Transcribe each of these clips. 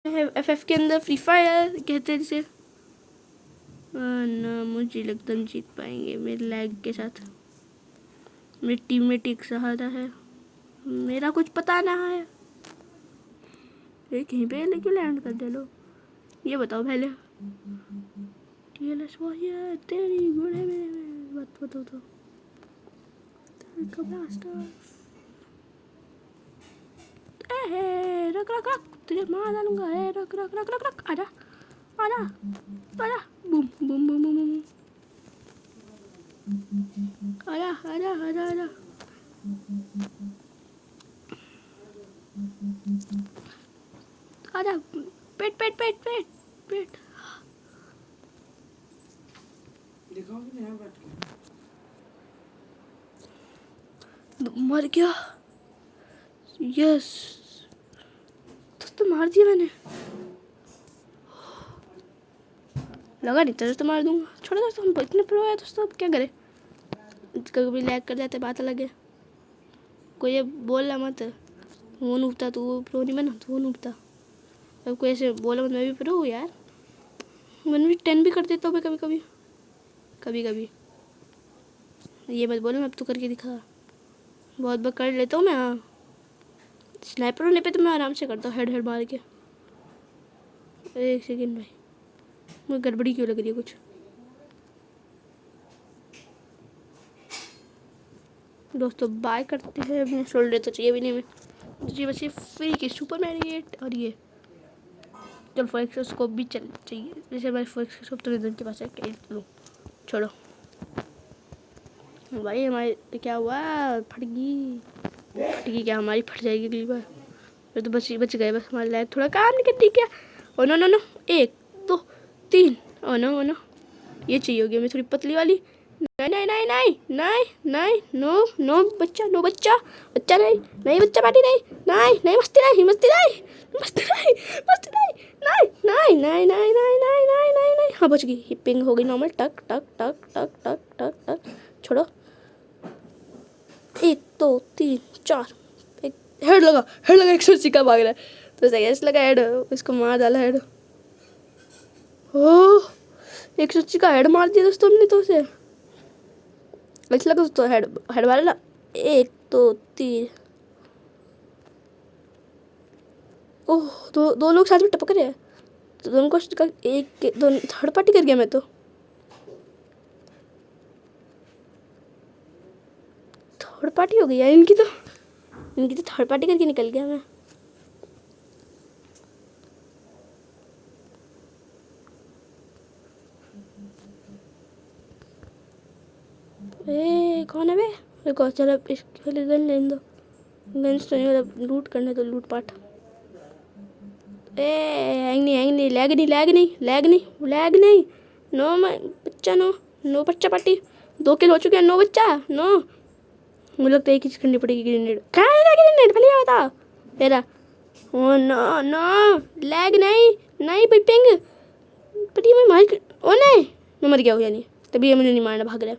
FF के अंदर free fire कहते हैं जिसे। ना मुझे लगता हम जीत पाएंगे मेरे लैग के साथ। मेरी टीममेट एक सहारा है, मेरा कुछ पता ना है। ये कहीं पे लेके लैंड कर दे लो, ये बताओ पहले। TLS वो ये तेरी घोड़े में बात बताओ तो ब्लास्टर। रख रख रख तुझे मार डालूंगा। रख रख रख रख रख आजा आजा आजा। Boom boom boom boom boom. आजा आजा आजा आजा। आजा पेट पेट पेट पेट पेट। मर गया। यस तो मार दिया मैंने। लगा नहीं था तो मार दूंगा। छोड़ो दोस्तों, हम इतने प्रो है दोस्तों, अब क्या करें। कभी लैग कर जाते बात अलग है। कोई ये बोला मत वो नूबता, तो वो प्रो नहीं बना तो वो नूबता। अब कोई ऐसे बोला मत मैं भी प्रो हूँ यार। मैंने भी 10 भी कर देता हूँ मैं कभी कभी कभी कभी। ये मत बोलो, मैं अब तो करके दिखा। बहुत बार कर लेता हूँ मैं। हाँ स्नाइपर होने पे तो मैं आराम से करता हूँ, हेड हेड मार के। एक सेकेंड भाई, मुझे गड़बड़ी क्यों लग रही है कुछ। दोस्तों बाय करते हैं। अपने शोल्डर तो चाहिए भी नहीं मैं, जी बस ये फ्री की सुपर मैरिगेट और ये चल फोएक्सोस्कोप भी चल चाहिए। जैसे हमारे फोएक्सोस्कोप तो इधर के पास है। लो छोड़ो भाई, हमारे क्या हुआ। फट गई क्या हमारी, फट जाएगी अगली बार। फिर तो बच गए बस। हमारा लैग थोड़ा काम नहीं करती क्या। Oh no no no 1 2 3। Oh no ये चाहिए होगी हमें थोड़ी पतली वाली। नहीं नहीं नहीं नहीं नहीं नहीं नो नो बच्चा, नो बच्चा बच्चा नहीं नहीं बच्चा पार्टी नहीं नहीं नहीं मस्ती नहीं मस्ती नहीं मस्ती नहीं मस्ती नहीं नहीं नहीं नहीं नहीं नहीं नहीं नहीं नहीं नहीं। हाँ बच गई। पिंग हो गई नॉर्मल। टक टक टक टक टक टक टक। छोड़ो 1 2 3 4। एक हेड लगा 180 का भाग रहा है तो सही है। लगा हेड, इसको मार डाला हेड। ओह 180 का हेड मार दिया दोस्तों हमने तो उसे। ऐसा लगा दोस्तों हेड हेड मारे ना। 1 2 3। ओह दो लोग साथ में टपक रहे हैं तो दोनों को एक दोनों थर्ड पार्टी कर गया मैं तो। थर्ड पार्टी हो गई यार इनकी तो थर्ड पार्टी करके निकल गया मैं। ए कौन है बे। रुको चलो इसके पहले गन लेने दो। गन्स तो नहीं, मतलब लूट करने दो, लूट पाट। हैंग नहीं लैग नहीं। नो बच्चा नो बच्चा पार्टी। 2 किल हो चुके हैं। नो बच्चा नो। मुझे लगता है एक ही करनी पड़ेगी ग्रेनेड। कहाँ है ग्रेनेड पहले ये बता तेरा। ओ नो नो लैग नहीं पिंग पटी मैं मार। ओ नहीं मैं मर गया हूँ यानी, तभी ये मुझे नहीं मारना भाग रहा है।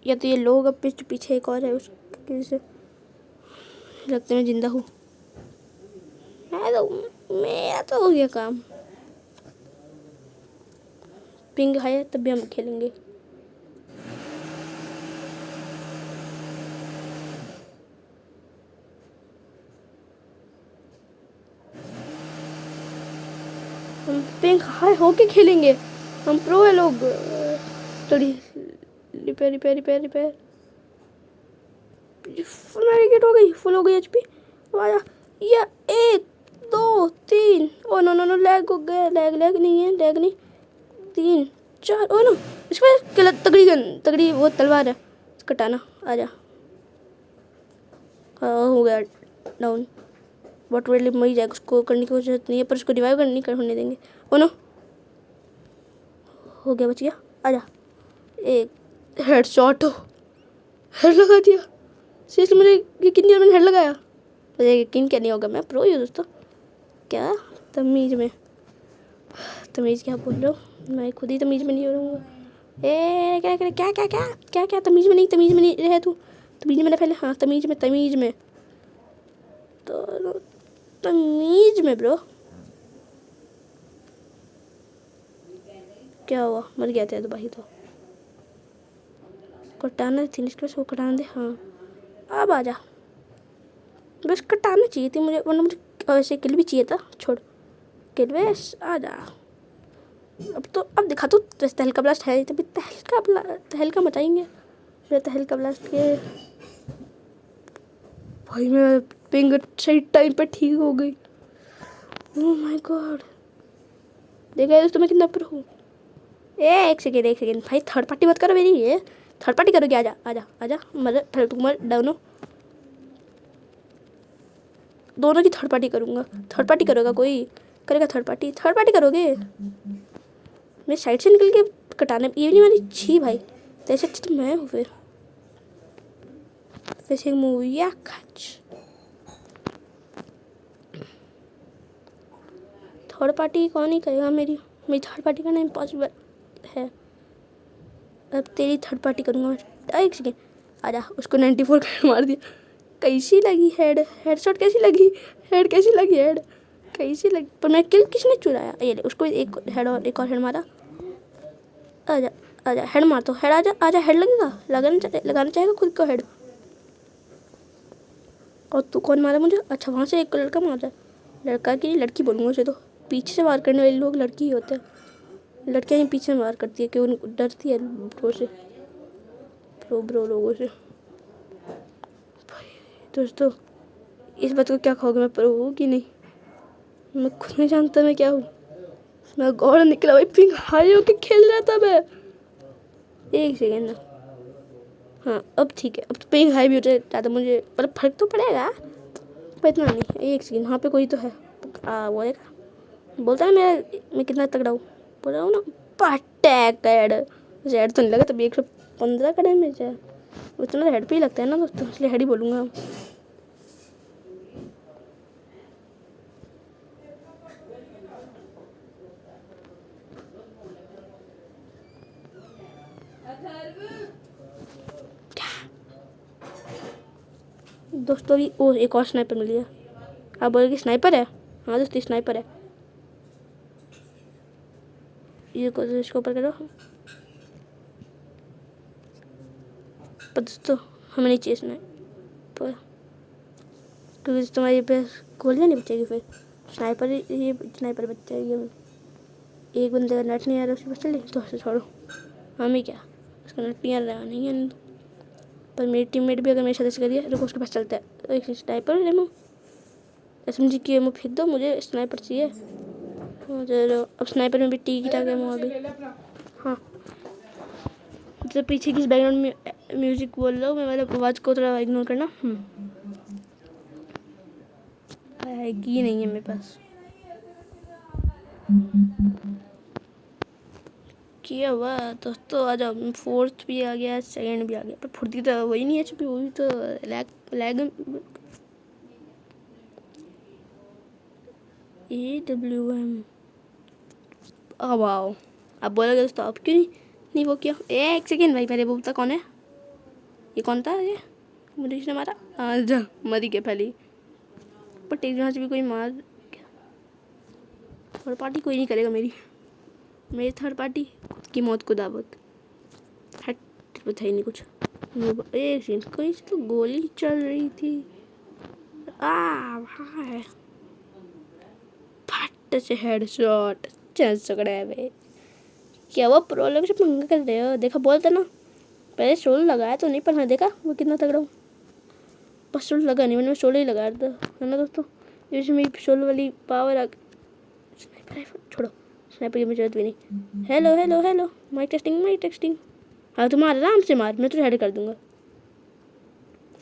या तो ये लोग अब पीछे एक और है उसके से लगता है मैं जिंदा हूँ। मेरा तो हो गया काम। पिंग है तब भी हम खेलेंगे। हम पिंग हाई होके खेलेंगे। हम प्रो है लोग। थोड़ी रिपेयर फुल मैरिकेट हो गई, फुल हो गई एचपी। आया या 1 2 3। ओ नो लैग हो गया। लैग नहीं है, लैग नहीं। 3 4। ओ नो इसमें तगड़ी वो तलवार है, कटाना। आजा हो गया डाउन। बट वेली मर जाएगा, उसको करने की जरूरत नहीं है, पर उसको रिवाइव करनी होने देंगे। ओ नो हो गया, बच गया। आजा एक हेड शॉट हो, हेड लगा दिया। सीरियसली मुझे यकीन नहीं, मैंने हेड लगाया। मुझे यकीन क्या नहीं होगा, मैं प्रो ही हूँ दोस्तों। क्या तमीज़ क्या बोल रहा हूँ मैं, खुद ही तमीज़ में नहीं हो रहूँगा। ए क्या क्या क्या क्या क्या क्या क्या तमीज़ में नहीं रहे तू। तमीज़ में ना पहले। हाँ तमीज़ में तो तमीज में ब्रो। क्या हुआ? मर गया था तो भाई। तो कटाना थी इसके पास, वो कटाना दे। हाँ अब आ जा। बस कटाना चाहिए थी मुझे, वरना मुझे वैसे किल भी चाहिए था। छोड़ किल, बस आ जा। अब दिखा तू। तहलका ब्लास्ट है तभी तहलका मचाएंगे। फिर तहलका ब्लास्ट के भाई मैं पिंग सही टाइम पे ठीक हो गई। ओह माय गॉड, देखा दोस्तों मैं कितना प्रो हूँ। एक सेकेंड भाई, थर्ड पार्टी मत करो मेरी। ये थर्ड पार्टी करोगे? आजा आजा आजा, मर तुम मर डाउनो। दोनों की थर्ड पार्टी करूँगा। थर्ड पार्टी करोगा? कोई करेगा थर्ड पार्टी करोगे? मैं साइड से निकल के कटाने ये नहीं वाली छी भाई। तो ऐसे अच्छा तो मैं हूँ फिर। वैसे मूवी या खच थर्ड पार्टी कौन ही करेगा मेरी थर्ड पार्टी करना इम्पॉसिबल है। अब तेरी थर्ड पार्टी करूँगा मैं। एक सेकेंड आजा। उसको 94 का मार दिया। कैसी लगी हेडशॉट? कैसी लगी हेड? कैसी लगी? पर मैं किल किसने चुराया? ये ले, उसको एक हेड और एक और हेड मारा। आजा आजा, हेड मार तो हेड। आजा आजा, हेड लगेगा। लगाना चाहेगा खुद को हेड। और तू कौन मारा मुझे? अच्छा वहाँ से एक लड़का मारा। लड़का की लड़की बोलूँगा उसे तो। पीछे से वार करने वाले लोग लड़की ही होते हैं। लड़कियाँ ही पीछे से वार करती है कि उनको डरती है ब्रो से, ब्रो लोगों से। दोस्तों इस बात को क्या कहोगे, मैं प्रो हूँ कि नहीं? मैं खुद नहीं जानता मैं क्या हूँ। मैं गौर निकला भाई, पिंक हाई होके खेल रहा था मैं। एक सेकेंड ना। हाँ अब ठीक है। अब तो पिंक हाई भी हो जाए ज़्यादा, मुझे मतलब फर्क तो पड़ेगा पर इतना नहीं। एक सेकेंड, वहाँ पे कोई तो है। वो देखा, बोलता है मैं कितना तगड़ा हूँ। बोल रहा हूँ ना पटैक हेड। हेड तो नहीं लगा, तभी 115 का डैमेज है। उतना हेड पे ही लगता है ना दोस्तों, इसलिए हेड ही बोलूँगा। दोस्तों भी ओ एक और स्नाइपर मिल गया। आप बोले कि स्नाइपर है? हाँ दोस्तों स्नाइपर है। ये को इसको ऊपर करो। पर दोस्तों हमें नहीं चाहिए स्नाइपर, क्योंकि तुम्हारे पास गोलियाँ नहीं बचेगी फिर। स्नाइपर ये स्नाइपर बच जाएगी। एक बंदे का नेट नहीं आ रहा उसके पास, चले तो उसे छोड़ो। हमें क्या, उसका नेट नहीं आ रहा नहीं है। पर मेरी टीममेट भी अगर मेरे साथ ऐसे करिए, रुको उसके पास चलता है। एक स्नाइपर रेमो, SMG की एमो फेंक दो, मुझे स्नाइपर चाहिए। अब स्नाइपर में भी टी की टाक एमो आ गई। हाँ जब पीछे की बैकग्राउंड में म्यूजिक बोल रहा हूँ मैं, मतलब आवाज़ को थोड़ा इग्नोर करना। की नहीं है मेरे पास। किया हुआ दोस्तों, आ जाओ। फोर्थ भी आ गया, सेकंड भी आ गया, पर फुर्ती तो वही नहीं है छुपी, वही तो लैग AWM। अब आओ, अब बोलोगे दोस्तों अब क्यों नहीं वो किया? एक सेकेंड भाई, पहले वो बता कौन है? ये कौन था? ये मुझे किसने मारा? आजा मरी के पहले। पर टेक जहाँ से भी कोई मार, थर्ड पार्टी कोई नहीं करेगा मेरी थर्ड पार्टी खुद की मौत को दावत। हट पता ही नहीं कुछ। एक सेकेंड, कहीं से तो गोली चल रही थी। भाई फट से हेडशॉट चल सकड़ा है भाई। क्या वो प्रो लोग से पंगा कर रहे हो? देखा बोलते ना पहले शोल लगाया तो नहीं, पर हाँ देखा वो कितना तगड़ा हूँ। बस शोल लगा नहीं, मैंने शोल ही लगाया था, है ना दोस्तों। जैसे मेरी शोल वाली पावर आ गई। स्नाइपर राइफल छोड़ो, स्नाइपर की मुझे जरूरत भी नहीं। Hello mic testing. हाँ तुम आराम से मार, मैं तुझे हेड कर दूंगा।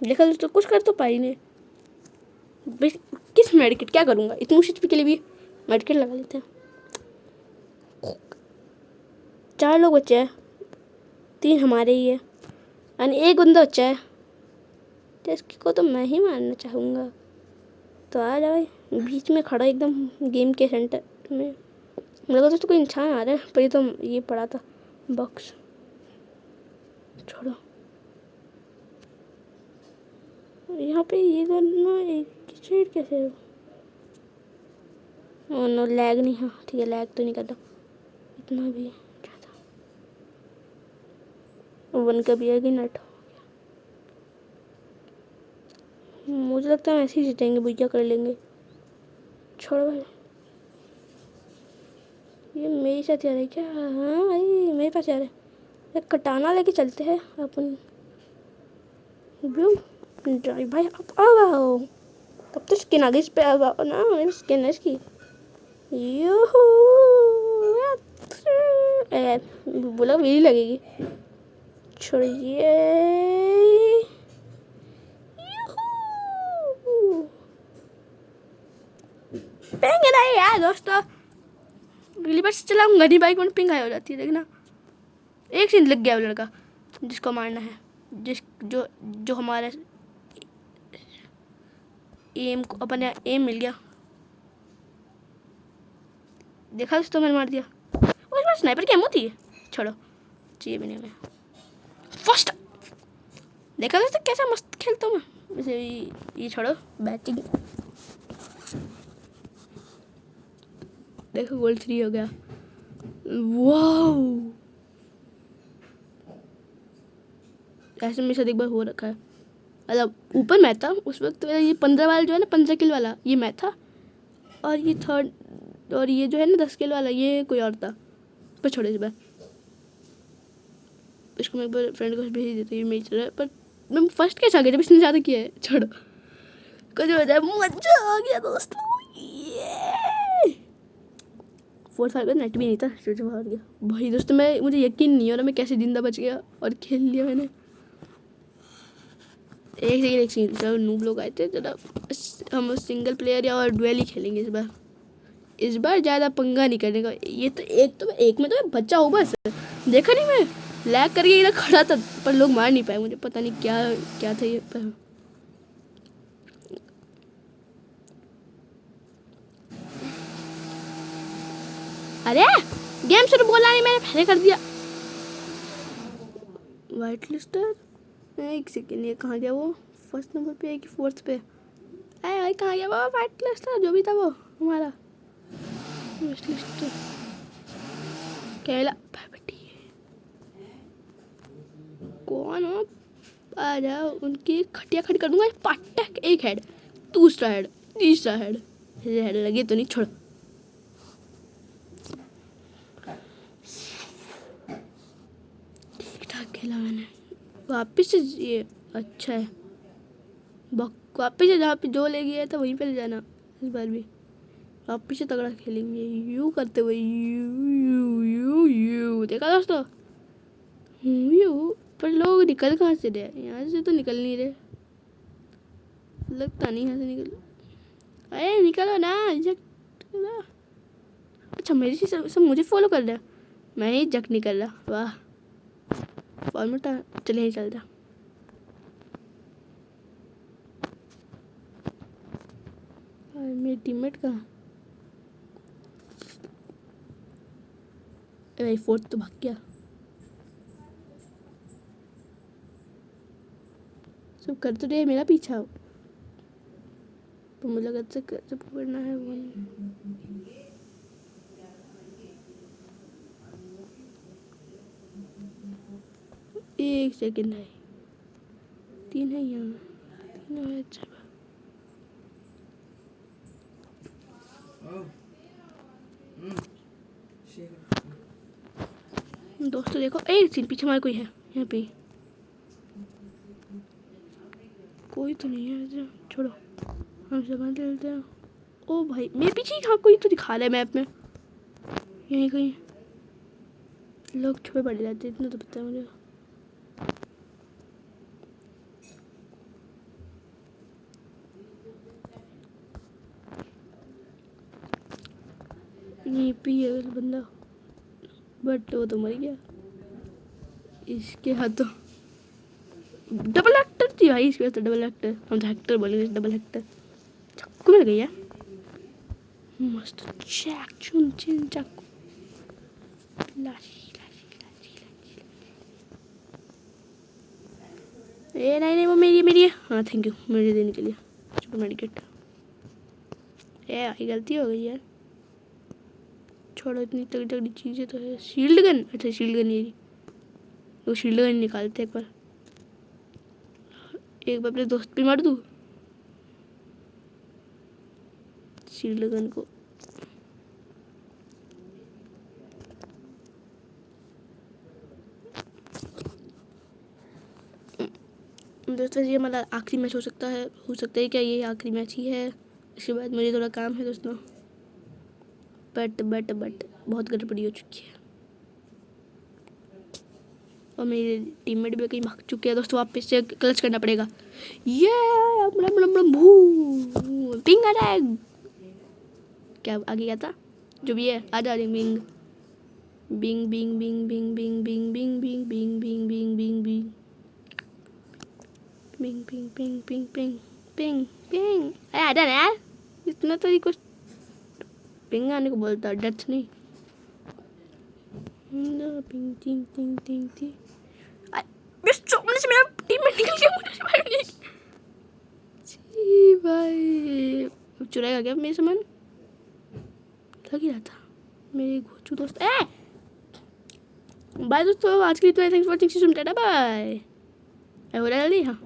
देखा दोस्तों कुछ कर तो पाई नहीं। किस मेडिकेट क्या करूँगा इतनी मुश्किल के लिए भी मेडिकेट लगा लेते हैं। 4 लोग बच्चे हैं, 3 हमारे ही है और एक बंदा बच्चा है, तो इसको तो मैं ही मारना चाहूँगा। तो आ जा भाई, बीच में खड़ा एकदम गेम के सेंटर में। लगा तो कोई इंसान आ रहा है, पर ये तो ये पड़ा था बॉक्स। छोड़ो यहाँ पे ये दोनों एक चीट कैसे है? ओ नो लैग नहीं, हाँ ठीक है, लैग तो नहीं करता इतना भी। क्या था वन का भी है कि नेट। मुझे लगता है ऐसे ही जीतेंगे, भैया कर लेंगे। छोड़ो भाई, ये मेरे साथ आ रहा है क्या? हाँ भाई मेरे पास आ रहा है। एक कटाना लेके चलते हैं अपन। ड्राइव भाई अब आओ। तब तो स्किन आगे इस पे आओ ना, मेरी स्किन है इसकी। यूहू बोला मेरी लगेगी। छोड़िए। पिंग नहीं यार दोस्तों, अगली बार से चलाऊंगा नहीं बाइक में, पिंग हाई हो जाती है देखना। एक सीन लग गया वो लड़का जिसको मारना है, जिस जो जो हमारा एम को अपने एम मिल गया। देखा दोस्तों मैंने मार दिया। उसमें स्नाइपर की एम होती है, छोड़ो चाहिए भी नहीं हमें। फर्स्ट देखा दोस्तों कैसा मस्त खेलता हूँ मैं वैसे। ये छोड़ो बैटिंग, देखो गोल 3 हो गया। वाओ ऐसे मेरे साथ एक बार हो रखा है। मतलब ऊपर मैं था उस वक्त, ये 15 वाला जो है ना, 15 किल वाला ये मैं था, और ये थर्ड, और ये जो है ना 10 किल वाला ये कोई और था। पर छोड़ो इस बार, इसको मैं एक बार फ्रेंड को भेज देती हूँ। मेरी तरह पर मैं फर्स्ट कैसे आ गया जब इसने ज़्यादा किया है। छोड़ो कुछ हो जाए, मजा आ गया दोस्तों। ये 4-5 नेट भी नहीं था, जो हार गया भाई दोस्तों। मैं मुझे यकीन नहीं हो रहा मैं कैसे जिंदा बच गया और खेल लिया मैंने। एक सेकंड जब नूब लोग आए थे जरा, हम सिंगल प्लेयर या और डुएल ही खेलेंगे इस बार। इस बार ज़्यादा पंगा नहीं करने का। ये तो एक में तो मैं बच्चा हूँ बस। देखा नहीं मैं लैग करके इधर खड़ा था, पर लोग मार नहीं पाए मुझे, पता नहीं क्या क्या था ये पर। अरे गेम शुरू बोला नहीं मैंने, पहले कर दिया। वाइट लिस्टर एक सेकेंड, ये कहाँ गया वो? फर्स्ट नंबर पे है कि फोर्थ पे? अरे भाई कहाँ गया वो वाइट लिस्टर जो भी था वो हमारा वाइट लिस्टर? केला कौन हो? आ जाओ, उनकी खटिया खड़ी कर दूंगा पटक। एक हेड, दूसरा हेड, तीसरा हेड। हेड लगे तो नहीं, छोड़। ठीक ठाक खेला मैंने। वापिस से ये अच्छा है, वापिस से जहाँ पे जो ले गया था वहीं पे ले जाना इस बार भी। वापिस से तगड़ा खेलेंगे यू करते हुए। यू यू यू यू देखा दोस्तों, यू। पर लोग निकल कहाँ से रहे? यहाँ से तो निकल नहीं रहे, लगता नहीं यहाँ से निकल। अरे निकलो ना। अच्छा मेरी से सब मुझे फॉलो कर रहा है, मैं ही जक नहीं कर रहा। वाह फॉर्मेट चले ही चलता। मेरी टीममेट कहाँ? अरे फोर्थ तो भाग गया। सब कर तो रहे मेरा पीछा, तो मुझे लगा सब करना है वन। एक सेकंड है, 3 है यहाँ, 3 है। अच्छा दोस्तों देखो एक सीन पीछे हमारे कोई है यहाँ पे, कोई तो नहीं है। छोड़ो हम सामान ले लेते हैं। ओ भाई मेरे पीछे ही कहाँ कोई तो दिखा रहा है मैप में, यहीं कहीं लोग छुपे पड़े रहते, इतना तो पता है मुझे। यहीं पे है बंदा, बट वो तो मर गया। इसके हाथों डबल एक्टर थी भाई, इसके तो डबल एक्टर, हम तो एक्टर बोलेंगे, डबल एक्टर। चाकू मिल गई है मस्त, चैक चुन चिन चाकू। ए नहीं नहीं वो मेरी है। हाँ थैंक यू मेरे देने के लिए सुपर मेडिकेट। ये भाई गलती हो गई यार, छोड़ो, इतनी तगड़ी तगड़ी चीज़ें तो है। शील्ड गन, अच्छा शील्ड गन, ये वो शील्ड गन निकालते एक बार अपने दोस्त पे मार दूँ शील्ड गन को। दोस्तों ये हमारा आखिरी मैच हो सकता है क्या ये आखिरी मैच ही है। इसके बाद मुझे थोड़ा काम है दोस्तों, बट बहुत गड़बड़ी हो चुकी है और मेरे टीममेट भी कहीं भाग चुके हैं दोस्तों। वापस से क्लच करना पड़ेगा। ये पिंग अटैक, क्या आगे क्या था, जो भी है आ जा रही। बिंग बिंग बिंग बिंग बिंग बिंग बिंग बिंग बिंग बिंग बिंग बिंग बिंग बिंग पिंग पिंग पिंग पिंग पिंग पिंग पिंग। अरे आ जाना यार, इतना तो कुछ पिंग आने को बोलता, डेथ नहीं। पिंग टिंग टिंग टिंग टिंग। सामने से मेरा टीम में निकल गया, मुझे मार नहीं। जी भाई चुराएगा क्या मेरे सामान, लग ही रहा था मेरे घोचू दोस्त। बाय दोस्तों, आज के लिए तो thanks for watching, tata bye. हो रहा है जल्दी, हाँ।